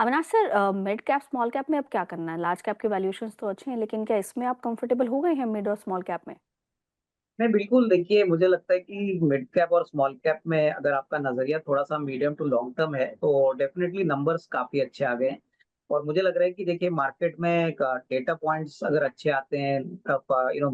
Avinash sir, mid cap small cap में अब क्या करना है? लार्ज कैप के वैल्यूएशंस तो अच्छे हैं, लेकिन क्या इसमें आप कंफर्टेबल हो गए हैं मिड और स्मॉल कैप में? नहीं, बिल्कुल। देखिए, मुझे लगता है कि मिड कैप और स्मॉल कैप में अगर आपका नजरिया थोड़ा सा मीडियम टू लॉन्ग टर्म है तो डेफिनेटली नंबर्स काफी अच्छे आ गए हैं। और मुझे लग रहा है कि देखिए मार्केट में डेटा पॉइंट्स अगर अच्छे आते हैं,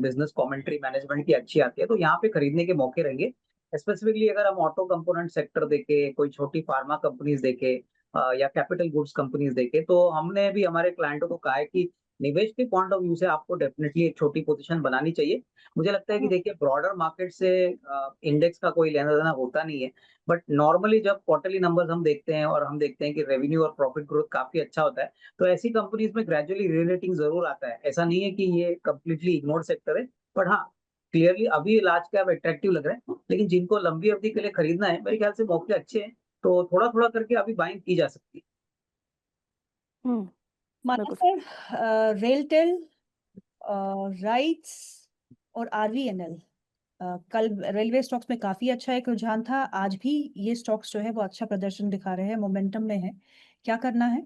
बिजनेस कमेंट्री मैनेजमेंट की अच्छी आती है तो यहाँ पे खरीदने के मौके रहेंगे। स्पेसिफिकली अगर हम ऑटो कंपोनेंट सेक्टर देखे, कोई छोटी फार्मा कंपनीज देखे, या कैपिटल गुड्स कंपनीज देखे, तो हमने भी हमारे क्लाइंटों को कहा है कि निवेश के पॉइंट ऑफ व्यू से आपको डेफिनेटली एक छोटी पोजीशन बनानी चाहिए। मुझे लगता है कि हुँ, देखिए ब्रॉडर मार्केट से इंडेक्स का कोई लेना-देना होता नहीं है। बट नॉर्मली जब क्वार्टरली नंबर्स हम देखते हैं और हम देखते हैं कि रेवेन्यू और प्रॉफिट ग्रोथ काफ़ी अच्छा होता है, तो ऐसी कंपनीज़ में ग्रेजुअली री-रेटिंग ज़रूर आता है। ऐसा नहीं है कि ये कंप्लीटली इग्नोर्ड सेक्टर है। बट हाँ, क्लियरली अभी लार्ज कैप अट्रैक्टिव लग रहा है, लेकिन जिनको लंबी अवधि के लिए खरीदना है, मेरे ख्याल से मौके अच्छे हैं, तो थोड़ा-थोड़ा करके अभी बाइंग की जा सकती है। हुँ, माना बिल्कुल। सर, रेलटेल, राइट्स और आरवीएनएल, कल रेलवे स्टॉक्स में काफी अच्छा एक रुझान था। आज भी ये स्टॉक्स जो है वो अच्छा प्रदर्शन दिखा रहे हैं, मोमेंटम में है। क्या करना है?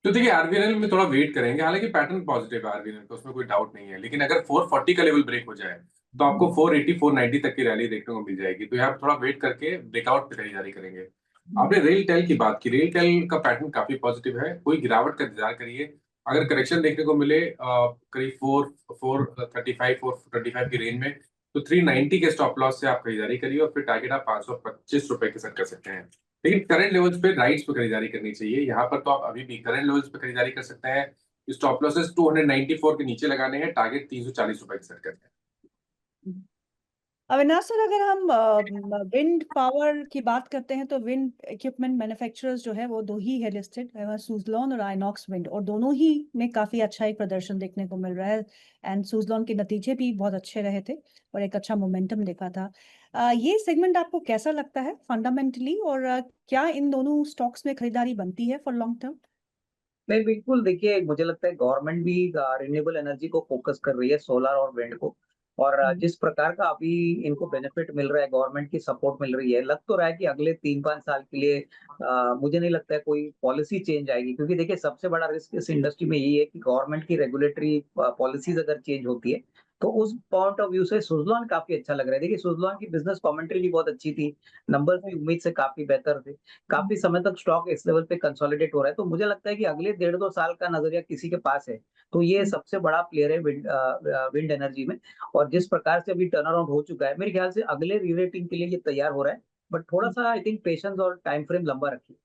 तो देखिए आरबीएनएल में थोड़ा वेट करेंगे। हालांकि पैटर्न पॉजिटिव है आरबीएनएल का, उसमें कोई डाउट नहीं है। लेकिन अगर 440 का लेवल ब्रेक हो जाए तो आपको 480 490 तक की रैली देखने को मिल जाएगी। तो यहाँ पे थोड़ा वेट करके ब्रेकआउट पे खरीदारी करेंगे। आपने रेल टेल की बात की, रेल टेल का पैटर्न काफी पॉजिटिव है। कोई गिरावट का इंतजार करिए। अगर करेक्शन देखने को मिले करीब 435 की रेंज में, तो 390 के स्टॉप लॉस से आप खरीदारी करिए और फिर टारगेट आप 525 रुपए के सेट कर सकते हैं। लेकिन करंट लेवल्स पे राइट्स पे खरीदारी करनी चाहिए। यहाँ पर तो आप अभी भी करंट लेवल्स पे खरीदारी कर सकते हैं। स्टॉप लॉसेस 294 के नीचे लगाने हैं, टारगेट 340 रुपए की सेट करते हैं। अविनाश सर, अगर हम विंड पावर की बात करते हैं तो विंड इक्विपमेंट मैन्युफैक्चरर्स जो है वो दो ही है लिस्टेड, सुजलॉन और आइनॉक्स विंड, और दोनों ही में काफी अच्छा एक प्रदर्शन देखने को मिल रहा है। एंड सुजलॉन के नतीजे भी बहुत अच्छे रहे थे और एक अच्छा मोमेंटम देखा था। ये सेगमेंट आपको कैसा लगता है फंडामेंटली, और क्या इन दोनों स्टॉक्स में खरीदारी बनती है फॉर लॉन्ग टर्म? नहीं, बिल्कुल। देखिए, मुझे लगता है गवर्नमेंट भी रिन्यूएबल एनर्जी को फोकस कर रही है, सोलर और विंड को। और जिस प्रकार का अभी इनको बेनिफिट मिल रहा है, गवर्नमेंट की सपोर्ट मिल रही है, लग तो रहा है कि अगले 3-5 साल के लिए मुझे नहीं लगता है कोई पॉलिसी चेंज आएगी। क्योंकि देखिए सबसे बड़ा रिस्क इस इंडस्ट्री में यही है कि गवर्नमेंट की रेगुलेटरी पॉलिसीज अगर चेंज होती है, तो उस पॉइंट ऑफ व्यू से सुज़लॉन काफ़ी अच्छा लग रहा है। देखिए सुज़लॉन की बिज़नेस कमेंट्री भी बहुत अच्छी थी, नंबर्स भी उम्मीद से काफ़ी बेहतर थे। काफ़ी समय तक स्टॉक इस लेवल पे कंसोलिडेट हो रहा है, तो मुझे लगता है कि अगले 1.5-2 साल का नज़रिया किसी के पास है, तो ये सबसे बड़ा प्लेयर है विंड एनर्जी में। और जिस प्रकार से अभी टर्न अराउंड हो चुका है, मेरे ख्याल से अगले री-रेटिंग के लिए ये तैयार हो रहा है। बट थोड़ा-सा आई थिंक पेशेंस और टाइम फ्रेम लंबा रखिए।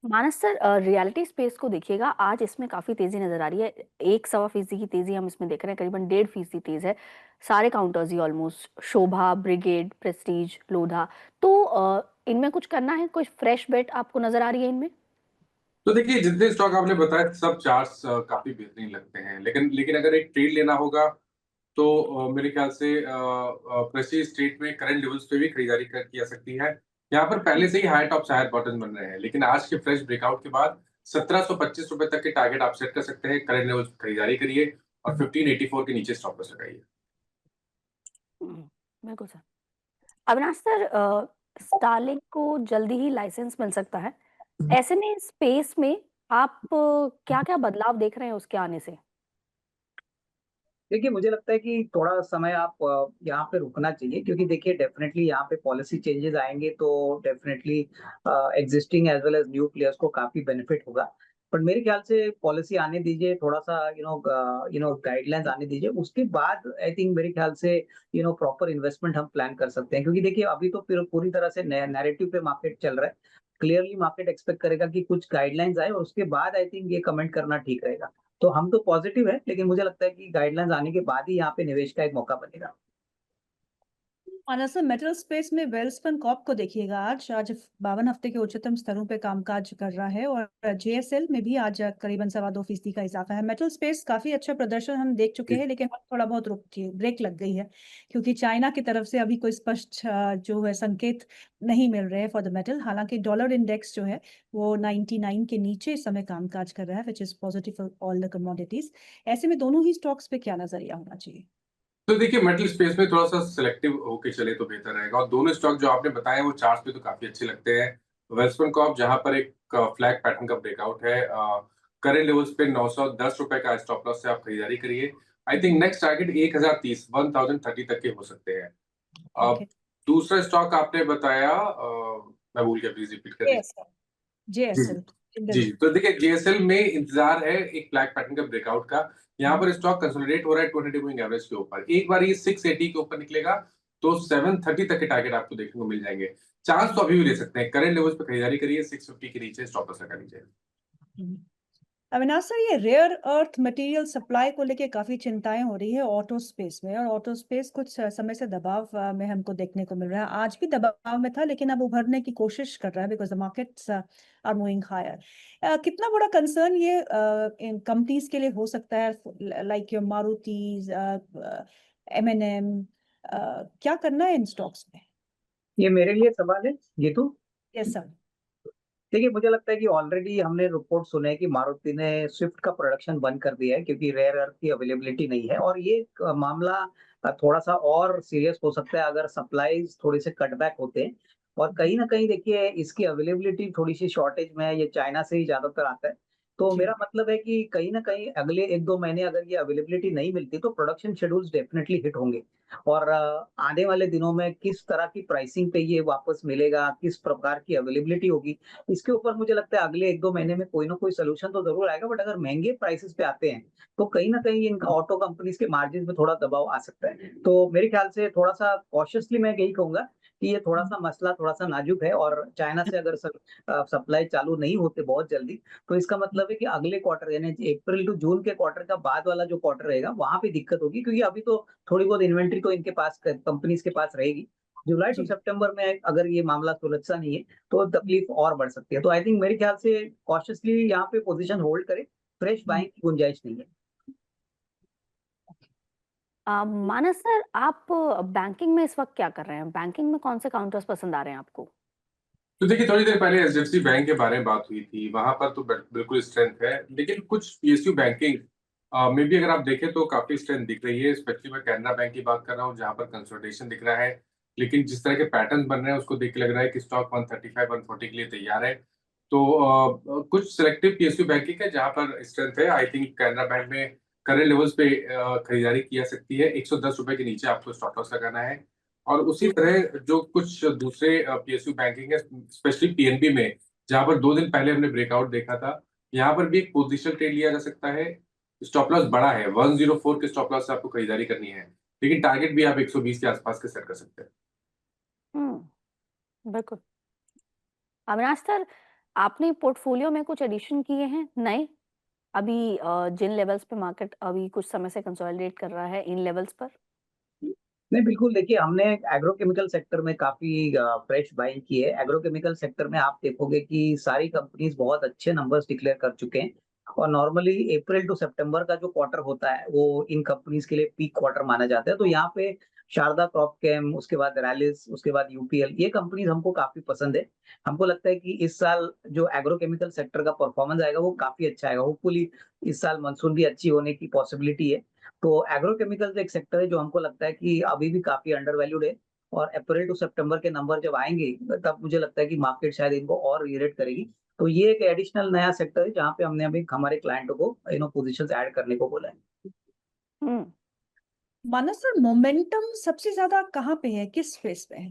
मानस सर, रियलिटी स्पेस को देखिएगा, आज इसमें काफ़ी तेज़ी नज़र आ रही है। 1 सवा फ़ीसदी की तेज़ी हम इसमें देख रहे हैं, करीबन 1.5% तेज़ है। सारे काउंटर्स ही ऑलमोस्ट शोभा, ब्रिगेड, प्रेस्टीज, लोधा। तो इनमें कुछ करना है? कोई फ्रेश बेट आपको नज़र आ रही है इनमें? तो देखिए जितने स्टॉक आपने बताया सब चार्ट्स काफी बेहतरीन लगते हैं। लेकिन लेकिन अगर एक ट्रेड लेना होगा तो मेरे ख्याल से प्रेस्टीज स्टेट में करंट लेवल्स पे भी खरीदारी की जा सकती है। यहाँ पर पहले से ही हाई टॉप हायर बॉटम बन रहे हैं, लेकिन आज के फ्रेश ब्रेकआउट के बाद 1725 रुपए तक के टारगेट आप सेट कर सकते हैं। करंट लेवल्स पे खरीदारी करिए और 1584 के नीचे स्टॉप लॉस लगाइए। हुँ, बिल्कुल सर। अविनाश सर, स्टारलिंक को जल्दी ही लाइसेंस मिल सकता है। ऐसे में स्पेस में आप क्या-क्या बदलाव देख रहे हैं उसके आने से? देखिए, मुझे लगता है कि थोड़ा समय आप यहाँ पे रुकना चाहिए, क्योंकि देखिए डेफ़िनेटली यहाँ पे पॉलिसी चेंजेज़ आएँगे तो definitely existing as well as new players को काफ़ी बेनिफिट होगा। पर मेरे ख्याल से पॉलिसी आने दीजिए, थोड़ा-सा गाइडलाइंस आने दीजिए, उसके बाद आई थिंक मेरे ख्याल से प्रॉपर इन्वेस्टमेंट हम प्लान कर सकते हैं। क्योंकि देखिए अभी तो फिर पूरी तरह से नैरेटिव पे मार्केट चल रहा है। क्लियरली मार्केट एक्सपेक्ट करेगा कि कुछ गाइडलाइंस आए और उसके बाद आई थिंक ये कमेंट करना ठीक रहेगा। तो हम तो पॉजिटिव है, लेकिन मुझे लगता है कि गाइडलाइंस आने के बाद ही यहाँ पे निवेश का एक मौका बनेगा। मानस सर, मेटल स्पेस में वेल्सपन कॉर्प को देखिएगा, आज आज 52 हफ्ते के उच्चतम स्तरों पे कामकाज कर रहा है, और जेएसएल में भी आज करीबन 2.25% का इजाफा है। मेटल स्पेस काफी अच्छा प्रदर्शन हम देख चुके हैं, लेकिन थोड़ा बहुत ब्रेक लग गई है, क्योंकि चाइना की तरफ से अभी कोई स्पष्ट जो है संकेत नहीं मिल रहे हैं फॉर द मेटल। हालांकि डॉलर इंडेक्स जो है वो 99 के नीचे इस समय कामकाज कर रहा है, which is positive for all the commodities. ऐसे में दोनों ही स्टॉक्स पे क्या नजरिया होना चाहिए? तो देखिए मेटल स्पेस में थोड़ा सा सिलेक्टिव होके चले तो बेहतर रहेगा। और दोनों स्टॉक जो आपने बताए वो चार्ट्स पे तो काफी अच्छे लगते हैं। वेल्सपन कॉर्प जहां पर एक फ्लैग पैटर्न का ब्रेकआउट है, करंट लेवल्स पे 910 रुपए का स्टॉप लॉस से आप खरीदारी करिए। आई थिंक नेक्स्ट टारगेट 1030 तक के हो सकते हैं। ओके। दूसरा स्टॉक आपने बताया, मैं भूल गया, प्लीज रिपीट कर दीजिए। JSL जी, तो देखिए JSL में इंतजार है एक फ्लैग पैटर्न का ब्रेकआउट का। यहाँ पर स्टॉक कंसोलिडेट हो रहा है 20 डे मूविंग एवरेज के ऊपर। एक बार ये 680 के ऊपर निकलेगा तो 730 तक के टारगेट आपको देखने को मिल जाएंगे। चांस तो अभी भी ले सकते हैं, करंट लेवल्स पे खरीदारी करिए, 650 के नीचे स्टॉप लॉस लगा लीजिए। अविनाश सर, ये रेयर अर्थ मटेरियल सप्लाई को लेके काफी चिंताएं हो रही है ऑटो स्पेस में, और ऑटो स्पेस कुछ समय से दबाव में हमको देखने को मिल रहा है। आज भी दबाव में था, लेकिन अब उभरने की कोशिश कर रहा है because the markets are moving higher. कितना बड़ा कंसर्न ये कंपनीज के लिए हो सकता है, लाइक योर मारुतिज, M&M? क्या करना है इन स्टॉक्स में? ये मेरे लिए सवाल है जीतू। Yes sir. देखिए, मुझे लगता है कि ऑलरेडी हमने रिपोर्ट सुने कि मारुति ने स्विफ्ट का प्रोडक्शन बंद कर दिया है क्योंकि रेयर अर्थ की अवेलेबिलिटी नहीं है, और ये मामला थोड़ा सा और सीरियस हो सकता है अगर सप्लाईज थोड़े से कटबैक होते हैं। और कहीं ना कहीं देखिए, इसकी अवेलेबिलिटी थोड़ी सी शॉर्टेज में है, ये चाइना से ही ज्यादातर आता है। तो मेरा मतलब है कि कहीं ना कहीं अगले 1-2 महीने अगर ये अवेलेबिलिटी नहीं मिलती तो प्रोडक्शन शेड्यूल्स डेफिनेटली हिट होंगे। और आने वाले दिनों में किस तरह की प्राइसिंग पे ये वापस मिलेगा, किस प्रकार की अवेलेबिलिटी होगी, इसके ऊपर मुझे लगता है अगले 1-2 महीने में कोई ना कोई सोल्यूशन तो जरूर आएगा। बट अगर महंगे प्राइसेस पे आते हैं तो कहीं ना कहीं इनका ऑटो कंपनीज के मार्जिन पे थोड़ा दबाव आ सकता है। तो मेरे ख्याल से थोड़ा सा कॉशियसली मैं यही कहूंगा कि ये थोड़ा सा मसला थोड़ा सा नाजुक है, और चाइना से अगर सप्लाई चालू नहीं होते बहुत जल्दी तो इसका मतलब है कि अगले क्वार्टर यानी अप्रैल टू जून के क्वार्टर का बाद वाला जो क्वार्टर रहेगा वहां पे दिक्कत होगी, क्योंकि अभी तो थोड़ी बहुत इन्वेंट्री तो इनके पास कंपनीज के पास रहेगी। जुलाई टू सितंबर में अगर ये मामला सुलझता नहीं है तो तकलीफ और बढ़ सकती है। तो आई थिंक मेरे ख्याल से कॉशियसली यहाँ पे पोजीशन होल्ड करे, फ्रेश बाइंग की गुंजाइश नहीं है। मानस सर, आप बैंकिंग में इस वक्त क्या कर रहे हैं? बैंकिंग में कौन से काउंटर्स पसंद आ रहे हैं आपको? तो देखिए, थोड़ी देर पहले एचडीएफसी बैंक के बारे में बात हुई थी, वहां पर तो बिल्कुल स्ट्रेंथ है, लेकिन कुछ पीएसयू बैंकिंग में भी अगर आप देखें तो काफी स्ट्रेंथ दिख रही है। स्पेशली मैं कैनरा बैंक की बात कर रहा हूँ जहां पर कंसोलिडेशन दिख रहा है, लेकिन जिस तरह के पैटर्न बन रहे हैं उसको देख के लग रहा है कि स्टॉक 135-140 के लिए तैयार है। तो कुछ सिलेक्टिव पीएसयू बैंकिंग है जहां पर स्ट्रेंथ है। आई थिंक कैनरा बैंक में करंट लेवल्स पे खरीदारी की जा सकती है, 110 रुपए के नीचे आपको स्टॉप लॉस लगाना है। और उसी तरह जो कुछ दूसरे पीएसयू बैंकिंग है, स्पेशली पीएनबी में, जहां पर 2 दिन पहले हमने ब्रेकआउट देखा था, यहाँ पर भी एक पोजिशनल ट्रेड लिया जा सकता है। स्टॉप लॉस बड़ा है, 104 के स्टॉप लॉस से आपको खरीदारी करनी है, लेकिन टारगेट भी आप 120 के आसपास के सेट कर सकते हैं। बिल्कुल। अविनाश सर, आपने पोर्टफोलियो में कुछ एडिशन किए हैं नए? अभी जिन लेवल्स पे मार्केट अभी कुछ समय से कंसोलिडेट कर रहा है, इन लेवल्स पर? नहीं, बिल्कुल देखिए, हमने एग्रोकेमिकल सेक्टर में काफी फ्रेश बाइंग की है। एग्रोकेमिकल सेक्टर में आप देखोगे कि सारी कंपनीज बहुत अच्छे नंबर्स डिक्लेयर कर चुके हैं, और नॉर्मली अप्रैल टू सितंबर का जो क्वार्टर होता है वो इन कंपनीज के लिए पीक क्वार्टर माना जाता है। तो यहाँ पे शारदा क्रॉपकेम, उसके बाद रैलिस, उसके बाद यूपीएल, ये कंपनीज हमको काफी पसंद है। हमको लगता है कि इस साल जो एग्रोकेमिकल सेक्टर का परफॉर्मेंस आएगा वो काफी अच्छा आएगा। होपफुली इस साल मानसून भी अच्छी होने की पॉसिबिलिटी है। तो एग्रोकेमिकल्स एक सेक्टर है जो हमको लगता है कि अभी भी काफी अंडर वैल्यूड है, और अप्रैल टू सितंबर के नंबर जब आएंगे तब मुझे लगता है कि मार्केट शायद इनको और रीरेट करेगी। तो ये एक एडिशनल नया सेक्टर है जहाँ पे हमने अभी हमारे क्लाइंटों को पोजीशंस ऐड करने को बोला है। मानस सर, मोमेंटम सबसे ज्यादा कहाँ पे है, किस स्पेस पे है?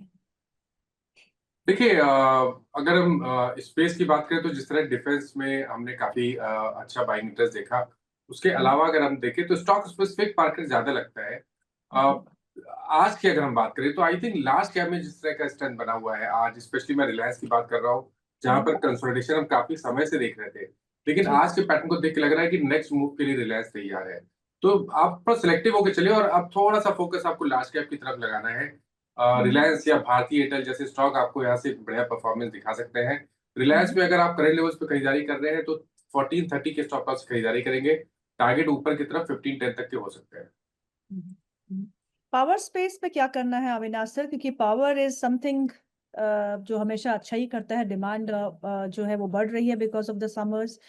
देखिए, अगर हम स्पेस की बात करें तो जिस तरह डिफेंस में हमने काफी अच्छा बाइंग इंटरेस्ट देखा, उसके अलावा अगर हम देखें तो स्टॉक स्पेसिफिक मार्केट ज्यादा लगता है। आज की अगर हम बात करें तो आई थिंक लास्ट ईयर में जिस तरह का स्ट्रेंथ बना हुआ है, आज स्पेशली मैं रिलायंस की बात कर रहा हूँ जहां पर कंसोलिडेशन हम काफी समय से देख रहे थे, लेकिन आज के पैटर्न को देख के लग रहा है कि नेक्स्ट मूव के लिए रिलायंस तैयार है। तो आप पर सिलेक्टिव होकर चलिए, और अब थोड़ा सा फोकस आपको लार्ज कैप की तरफ लगाना है। रिलायंस या भारतीय एयरटेल जैसे स्टॉक आपको यहाँ से बढ़िया परफॉर्मेंस दिखा सकते हैं। रिलायंस में अगर आप करंट लेवल्स पे खरीदारी कर रहे हैं तो 1430 के स्टॉप लॉस खरीदारी करेंगे, टारगेट ऊपर की तरफ 1510 तक के हो सकते हैं। पावर स्पेस में क्या करना है अविनाश सर, क्योंकि पावर इज समथिंग जो हमेशा अच्छा ही करता है, डिमांड जो है वो बढ़ रही है बिकॉज ऑफ द समर्स।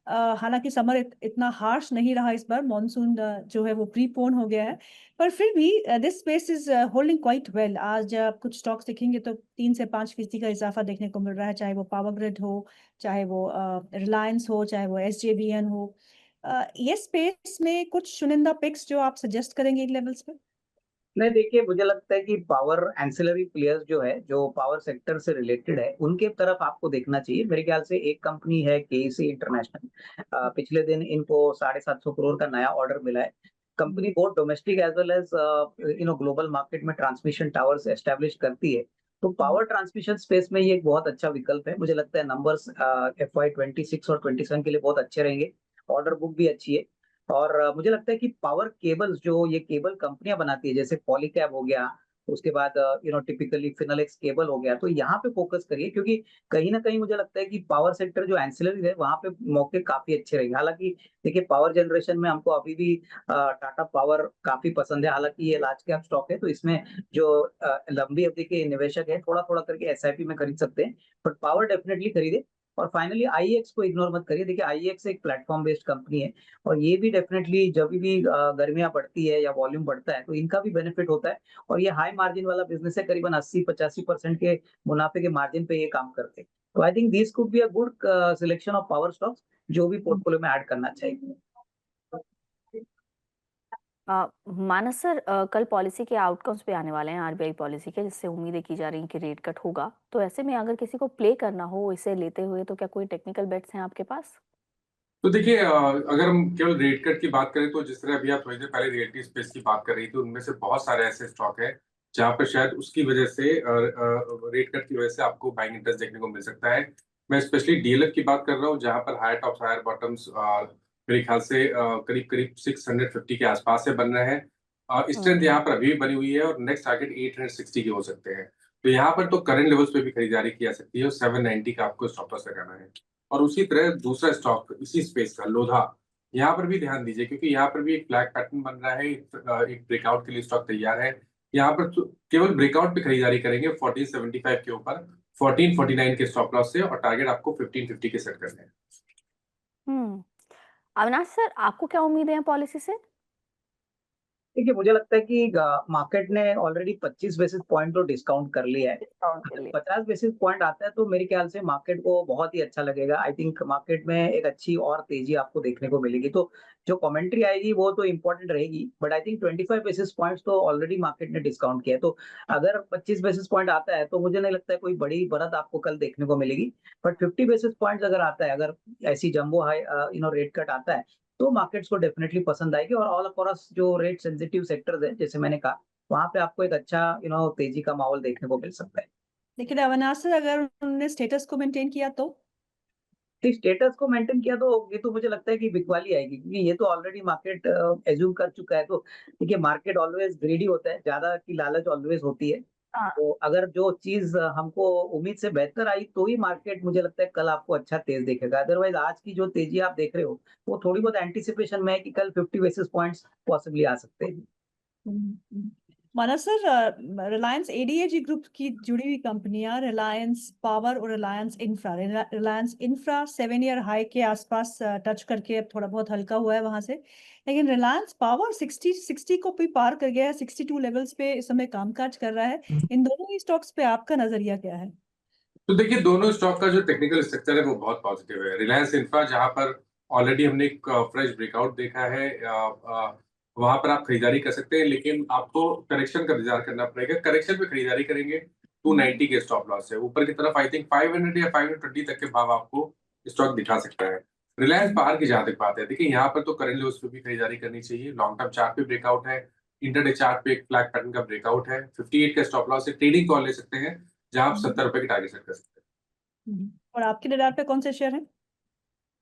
हालांकि समर इतना हार्श नहीं रहा इस बार, मॉनसून जो है वो प्रीपोन हो गया है, पर फिर भी this space is holding quite well. आज आप कुछ स्टॉक्स देखेंगे तो 3 से 5% का इजाफा देखने को मिल रहा है, चाहे वो पावर ग्रिड हो, चाहे वो रिलायंस हो, चाहे वो SJVN हो। ये स्पेस में कुछ चुनिंदा पिक्स जो आप सजेस्ट करेंगे इन लेवल्स पे? नहीं, देखिए मुझे लगता है कि पावर एंसिलरी प्लेयर्स जो है, जो पावर सेक्टर से रिलेटेड है, उनके तरफ आपको देखना चाहिए। मेरे ख्याल से एक कंपनी है KEC इंटरनेशनल, पिछले दिन इनको 750 करोड़ का नया ऑर्डर मिला है। कंपनी बहुत domestic as well as global market में ट्रांसमिशन टावर्स एस्टेब्लिश करती है। तो पावर ट्रांसमिशन स्पेस में ये एक बहुत अच्छा विकल्प है। मुझे लगता है नंबर्स FY 26 और 27 के लिए बहुत अच्छे रहेंगे। ऑर्डर बुक भी अच्छी है। और मुझे लगता है कि पावर केबल्स जो ये केबल कंपनियां बनाती है, जैसे पॉलीकैब हो गया, उसके बाद टिपिकली फिनोलेक्स केबल हो गया, तो यहाँ पे फोकस करिए, क्योंकि कहीं ना कहीं मुझे लगता है कि पावर सेक्टर जो एंसिलरी है वहाँ पे मौके काफी अच्छे रहेंगे। हालांकि देखिए पावर जनरेशन में हमको अभी भी टाटा पावर काफी पसंद है। हालांकि ये लार्ज कैप स्टॉक है, तो इसमें जो लंबी अवधि के निवेशक है थोड़ा थोड़ा करके SIP में खरीद सकते हैं, बट पावर डेफिनेटली खरीदे। और फाइनली IEX को इग्नोर मत करिए। देखिए IEX एक प्लेटफॉर्म बेस्ड कंपनी है, और ये भी डेफिनेटली जब भी गर्मियां बढ़ती है या वॉल्यूम बढ़ता है तो इनका भी बेनिफिट होता है। और ये हाई मार्जिन वाला बिजनेस है, करीबन 80-85% के मुनाफे के मार्जिन पे ये काम करते हैं। तो I think this could be a good selection of power stocks जो भी पोर्टफोलियो में ऐड करना चाहिए। मानस सर, कल पॉलिसी के आउटकम्स पे आने वाले हैं, RBI पॉलिसी के, जिससे उम्मीदें की जा रही हैं कि रेट कट होगा। तो ऐसे में अगर किसी को प्ले करना हो इसे लेते हुए, तो क्या कोई टेक्निकल बेट्स हैं आपके पास? तो देखिए, अगर हम केवल रेट कट की बात करें तो जिस तरह अभी आप थोड़ी देर पहले रियल्टी स्पेस की बात कर रही थी, उनमें से बहुत सारे ऐसे स्टॉक है जहां पर शायद उसकी वजह से रेट कट की वजह से आपको बाइंग इंटरेस्ट देखने को मिल सकता है। मैं स्पेशली DLF की बात कर रहा हूँ, जहां पर हायर टॉप्स हायर बॉटम्स मेरे ख्याल से करीब करीब 650 के आसपास से बन रहे हैं। स्ट्रेंथ यहाँ पर अभी भी बनी हुई है और नेक्स्ट टारगेट 860 के हो सकते हैं। तो यहाँ पर तो करंट लेवल्स पे भी खरीदारी की जा सकती है और 790 का आपको स्टॉप लॉस लगाना है। और उसी तरह दूसरा स्टॉक इसी स्पेस का लोधा, यहाँ पर भी ध्यान दीजिए, क्योंकि यहाँ पर भी एक फ्लैग पैटर्न बन रहा है, एक ब्रेकआउट के लिए स्टॉक तैयार है। यहाँ पर तो केवल ब्रेकआउट पे खरीदारी करेंगे 1475 के ऊपर, 1449 के स्टॉप लॉस से, और टारगेट आपको 1550 के सेट करने हैं। अविनाश सर, आपको क्या उम्मीदें हैं पॉलिसी से? देखिए मुझे लगता है कि मार्केट ने ऑलरेडी 25 बेसिस पॉइंट तो डिस्काउंट कर लिया है। डिस्काउंट के अगर लिए 50 बेसिस पॉइंट आता है तो मेरे ख्याल से मार्केट को बहुत ही अच्छा लगेगा। आई थिंक मार्केट में एक अच्छी और तेजी आपको देखने को मिलेगी। तो जो कमेंट्री आएगी वो तो इम्पोर्टेंट रहेगी, but I think 25 basis points तो ऑलरेडी मार्केट ने डिस्काउंट किया है। तो अगर 25 बेसिस पॉइंट आता है तो मुझे नहीं लगता है कोई बड़ी बढ़त आपको कल देखने को मिलेगी। बट 50 बेसिस पॉइंट अगर आता है, अगर ऐसी जंबो हाई रेट कट आता है, तो मार्केट्स को डेफिनेटली पसंद आएगी। और ऑल अक्रॉस जो रेट सेंसिटिव सेक्टर्स है, जैसे मैंने कहा, वहां पे आपको एक अच्छा तेजी का माहौल देखने को मिल सकता है। लेकिन अविनाश सर, अगर उन्होंने स्टेटस को मेंटेन किया तो? स्टेटस को मेंटेन किया तो ये तो मुझे लगता है कि बिकवाली आएगी, क्योंकि ये तो ऑलरेडी मार्केट एज्यूम कर चुका है। तो देखिए मार्केट ऑलवेज ग्रीडी होता है, ज्यादा की लालच ऑलवेज होती है। हाँ। तो अगर जो चीज हमको उम्मीद से बेहतर आई तो ही मार्केट, मुझे लगता है कल आपको अच्छा तेज दिखेगा। अदरवाइज आज की जो तेजी आप देख रहे हो वो थोड़ी बहुत एंटिसिपेशन में है कि कल 50 बेसिस पॉइंट्स पॉसिबली आ सकते हैं। मानस सर, रिलायंस ADAG ग्रुप की जुड़ी हुई कंपनियां रिलायंस पावर और Reliance infra, Reliance infra 7 year high के आसपास टच करके अब थोड़ा बहुत हल्का हुआ है वहां से, लेकिन रिलायंस पावर 60 को भी पार कर गया है, 62 लेवल्स पे इस समय कामकाज कर रहा है। इन दोनों ही स्टॉक्स पे आपका नजरिया क्या है? तो देखिए, दोनों स्टॉक का जो टेक्निकल स्ट्रक्चर है वो बहुत पॉजिटिव है। रिलायंस इंफ्रा, जहां पर ऑलरेडी हमने एक फ्रेश ब्रेकआउट देखा है, वहां पर आप खरीदारी कर सकते हैं, लेकिन आपको करेक्शन का इंतजार करना पड़ेगा। करेक्शन पे खरीदारी करेंगे 290 के स्टॉप लॉस है। ऊपर की तरफ आई थिंक 500 या 520 तक के भाव आपको स्टॉक दिखा सकता है। रिलायंस पावर की जहां तक बात है, देखिए यहाँ पर तो करंट लेवल्स पे भी खरीदारी करनी चाहिए। लॉन्ग टर्म चार्ट पे ब्रेकआउट है, इंटरडे चार्ट पे एक फ्लैग पैटर्न का ब्रेकआउट है, 58 का स्टॉप लॉस है। ट्रेडिंग कॉल ले सकते हैं जहां आप 70 रुपए की टारगेट सेट कर सकते हैं। और आपके रडार पे कौन से शेयर हैं?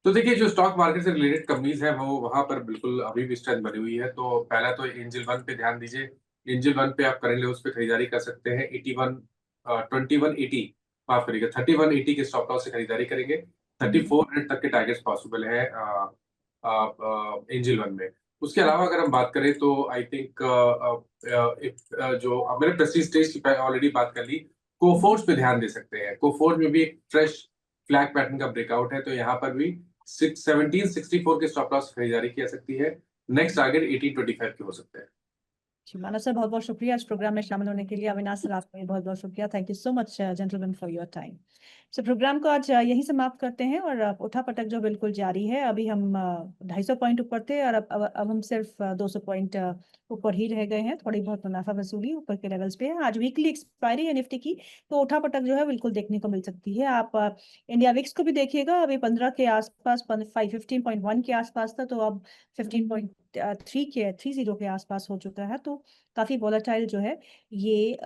तो देखिए, जो स्टॉक मार्केट से रिलेटेड कंपनीज है वो वहां पर बिल्कुल अभी भी स्ट्रेंथ बनी हुई है। तो पहला तो एंजल वन पे ध्यान दीजिए। एंजल वन पे आप करंट लेवल्स पे खरीदारी कर सकते हैं। 2180, माफ करिएगा, 3180 के स्टॉप लॉस से खरीदारी करेंगे। 3400 तक के टारगेट्स पॉसिबल है एंजल वन में। उसके अलावा अगर हम बात करें तो आई थिंक जो मैंने प्रेस्टीज स्टेज की ऑलरेडी बात कर ली, कोफोर्स पे ध्यान दे सकते हैं। कोफोर्स में भी एक फ्रेश फ्लैग पैटर्न का ब्रेकआउट है, तो यहाँ पर भी 1764 के स्टॉप लॉस खरीदारी की जा सकती है। नेक्स्ट टारगेट 1825 के हो सकते हैं। जी, मानव सर बहुत बहुत शुक्रिया इस प्रोग्राम में शामिल होने के लिए। अविनाश सर आपका भी बहुत बहुत शुक्रिया। Thank you so much gentleman for your time. So programme को आज यही समाप्त करते हैं और उठापटक जो बिल्कुल जारी है। अभी हम 250 पॉइंट ऊपर थे और अब हम सिर्फ 200 पॉइंट ऊपर ही रह गए हैं। थोड़ी बहुत मुनाफा वसूली ऊपर के लेवल्स पे है। आज वीकली एक्सपायरी है निफ्टी की, तो उठापटक जो है बिल्कुल देखने को मिल सकती है। आप इंडिया विक्स को भी देखिएगा, अभी 15 के आसपास 15.1 के आसपास था, तो अब 15.3 के 30 के आसपास हो चुका है। तो काफी वॉलेटाइल जो है ये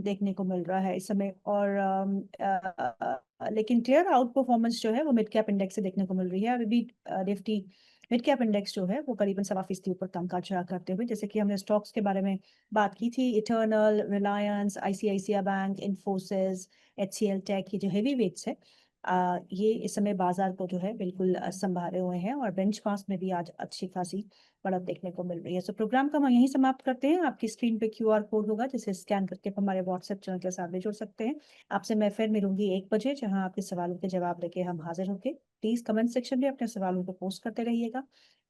देखने को मिल रहा है इस समय। और लेकिन क्लियर आउट परफॉर्मेंस जो है वो मिड कैप इंडेक्स से देखने को मिल रही है। अभी भी निफ्टी मिड कैप इंडेक्स जो है वो करीबन 1.25% ऊपर कामकाज करते हुए, जैसे कि हमने स्टॉक्स के बारे में बात की थी, Eternal, Reliance, ICICI bank, Infosys, HCL tech, ये जो हेवी वेट्स है ये इस समय बाजार को जो है बिल्कुल संभाले हुए हैं और बेंचमार्क में भी आज अच्छी खासी बढ़त देखने को मिल रही है। सो प्रोग्राम का हम यहीं समाप्त करते हैं। आपकी स्क्रीन पे क्यूआर कोड होगा जिसे स्कैन करके आप हमारे व्हाट्सएप चैनल के साथ भी जुड़ सकते हैं। आपसे मैं फिर मिलूंगी 1 बजे, जहां आपके सवालों के जवाब लेके हम हाजिर होंगे। प्लीज कमेंट सेक्शन में अपने सवालों को पोस्ट करते रहिएगा,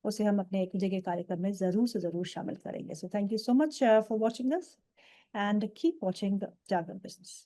उसे हम अपने 1 बजे के कार्यक्रम में जरूर से जरूर शामिल करेंगे। So thank you so much for watching this and keep watching Jagran business.